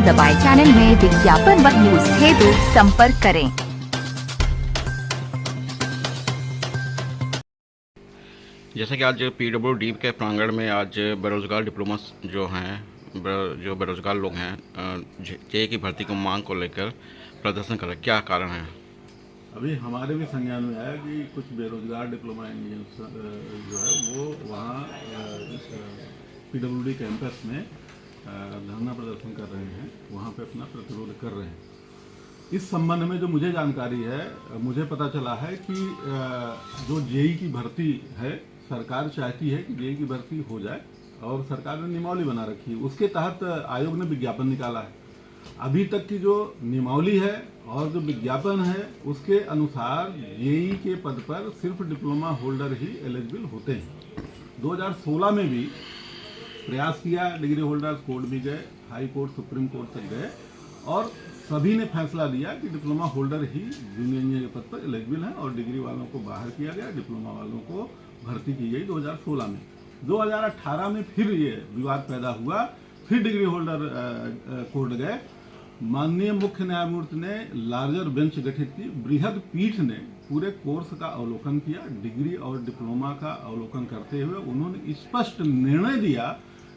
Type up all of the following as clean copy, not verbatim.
दबाएं। चैनल में विज्ञापन व न्यूज हेतु संपर्क करें। जैसे कि आज PWD के प्रांगण में आज बेरोजगार डिप्लोमा जो बेरोजगार लोग हैं जेई की भर्ती को मांग को लेकर प्रदर्शन कर रहे, क्या कारण है? अभी हमारे भी संज्ञान में आया कि कुछ बेरोजगार डिप्लोमा इंजीनियर्स जो है वो वहाँ PWD कैंपस में धरना प्रदर्शन कर रहे हैं, वहाँ पे अपना प्रतिरोध कर रहे हैं। इस संबंध में जो मुझे जानकारी है, मुझे पता चला है कि जो जेई की भर्ती है, सरकार चाहती है कि जेई की भर्ती हो जाए और सरकार ने नियमावली बना रखी है। उसके तहत आयोग ने विज्ञापन निकाला है। अभी तक की जो नियमावली है और जो विज्ञापन है उसके अनुसार जेई के पद पर सिर्फ डिप्लोमा होल्डर ही एलिजिबल होते हैं। 2016 में भी प्रयास किया, डिग्री होल्डर्स कोर्ट भी गए, हाई कोर्ट सुप्रीम कोर्ट तक गए और सभी ने फैसला दिया कि डिप्लोमा होल्डर ही जूनियर इंजीनियर पद पर एलिजिबल हैं और डिग्री वालों को बाहर किया गया, डिप्लोमा वालों को भर्ती की गई 2016 में। 2018 में फिर ये विवाद पैदा हुआ, फिर डिग्री होल्डर कोर्ट गए। माननीय मुख्य न्यायमूर्ति ने लार्जर बेंच गठित की, बृहद पीठ ने पूरे कोर्स का अवलोकन किया, डिग्री और डिप्लोमा का अवलोकन करते हुए उन्होंने स्पष्ट निर्णय दिया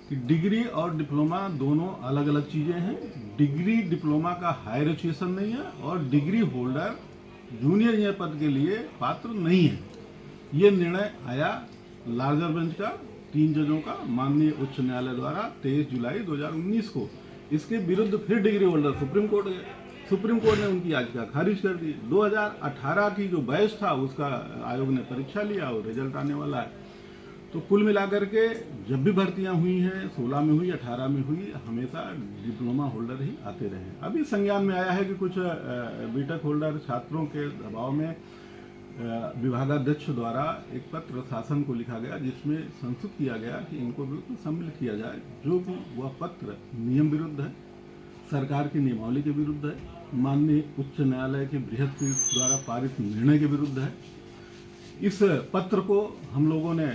कि डिग्री और डिप्लोमा दोनों अलग अलग चीजें हैं। डिग्री डिप्लोमा का हायर एजुकेशन नहीं है और डिग्री होल्डर जूनियर इंजीनियर पद के लिए पात्र नहीं है। ये निर्णय आया लार्जर बेंच का 3 जजों का माननीय उच्च न्यायालय द्वारा 23 जुलाई 2019 को। इसके विरुद्ध फिर डिग्री होल्डर सुप्रीम कोर्ट गए, सुप्रीम कोर्ट ने उनकी याचिका खारिज कर दी। 2018 की जो बैच था उसका आयोग ने परीक्षा लिया और रिजल्ट आने वाला है। तो कुल मिलाकर के जब भी भर्तियां हुई हैं, 16 में हुई, 18 में हुई, हमेशा डिप्लोमा होल्डर ही आते रहे। अभी संज्ञान में आया है कि कुछ बीटेक होल्डर छात्रों के दबाव में विभागाध्यक्ष द्वारा एक पत्र शासन को लिखा गया जिसमें संसूचित किया गया कि इनको बिल्कुल सम्मिलित किया जाए। जो कि वह पत्र नियम विरुद्ध है, सरकार की नियमावली के विरुद्ध है, माननीय उच्च न्यायालय के बृहद पीठ द्वारा पारित निर्णय के विरुद्ध है। इस पत्र को हम लोगों ने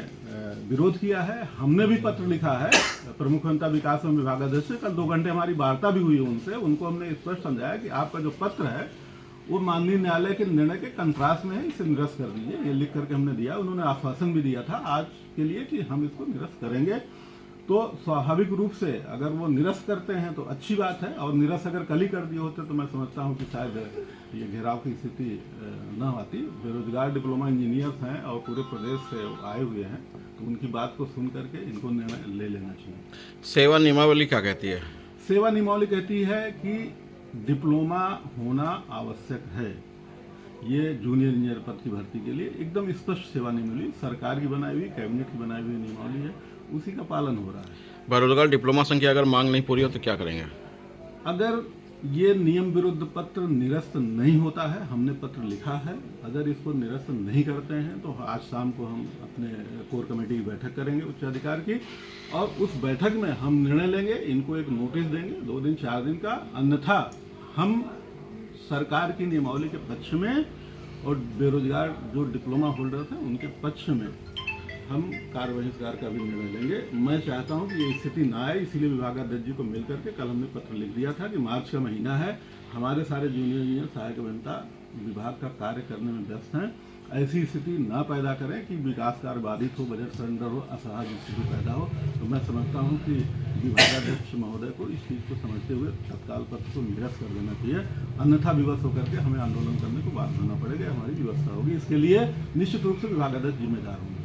विरोध किया है। हमने भी पत्र लिखा है प्रमुख जनता विकास एवं विभागाध्यक्ष से। कल 2 घंटे हमारी वार्ता भी हुई उनसे। उनको हमने स्पष्ट समझाया कि आपका जो पत्र है वो माननीय न्यायालय के निर्णय के कंट्रास्ट में है, इसे निरस्त कर दीजिए। ये लिख करके हमने दिया। उन्होंने आश्वासन भी दिया था आज के लिए कि हम इसको निरस्त करेंगे। तो स्वाभाविक रूप से अगर वो निरस्त करते हैं तो अच्छी बात है, और निरस्त अगर कल ही कर दिए होते तो मैं समझता हूं कि शायद ये घेराव की स्थिति न आती। बेरोजगार डिप्लोमा इंजीनियर्स हैं और पूरे प्रदेश से आए हुए हैं, तो उनकी बात को सुन करके इनको निर्णय ले लेना चाहिए। सेवा नियमावली क्या कहती है? सेवा नियमावली कहती है कि डिप्लोमा होना आवश्यक है। ये जूनियर इंजीनियर पद की भर्ती के लिए एकदम स्पष्ट सेवा नियमावली सरकार की बनाई हुई, कैबिनेट की बनाई हुई नियमावली है, उसी का पालन हो रहा है। बेरोजगार डिप्लोमा संख्या अगर मांग नहीं पूरी हो तो क्या करेंगे? अगर ये नियम विरुद्ध पत्र निरस्त नहीं होता है, हमने पत्र लिखा है, अगर इसको निरस्त नहीं करते हैं तो आज शाम को हम अपने कोर कमेटी की बैठक करेंगे उच्चाधिकार की, और उस बैठक में हम निर्णय लेंगे। इनको एक नोटिस देंगे 2 दिन 4 दिन का, अन्यथा हम सरकार की नियमावली के पक्ष में और बेरोजगार जो डिप्लोमा होल्डर्स हैं उनके पक्ष में हम कार्य बहिष्कार का भी निर्णय लेंगे। मैं चाहता हूं कि ये स्थिति ना आए, इसीलिए विभागाध्यक्ष जी को मिल करके कल हमने पत्र लिख दिया था कि मार्च का महीना है, हमारे सारे जूनियर इंजीनियर सहायक अभियंता विभाग का कार्य करने में व्यस्त हैं। ऐसी स्थिति ना पैदा करें कि विकास कार्य बाधित हो, बजट सरेंडर हो, असहज स्थिति पैदा हो। तो मैं समझता हूं कि विभागाध्यक्ष महोदय को इस चीज़ को समझते हुए तत्काल पत्र को निरस्त कर देना चाहिए, अन्यथा विवश होकर के हमें आंदोलन करने को बाध्य होना पड़ेगा, हमारी व्यवस्था होगी। इसके लिए निश्चित रूप से विभागाध्यक्ष जिम्मेदार होंगे।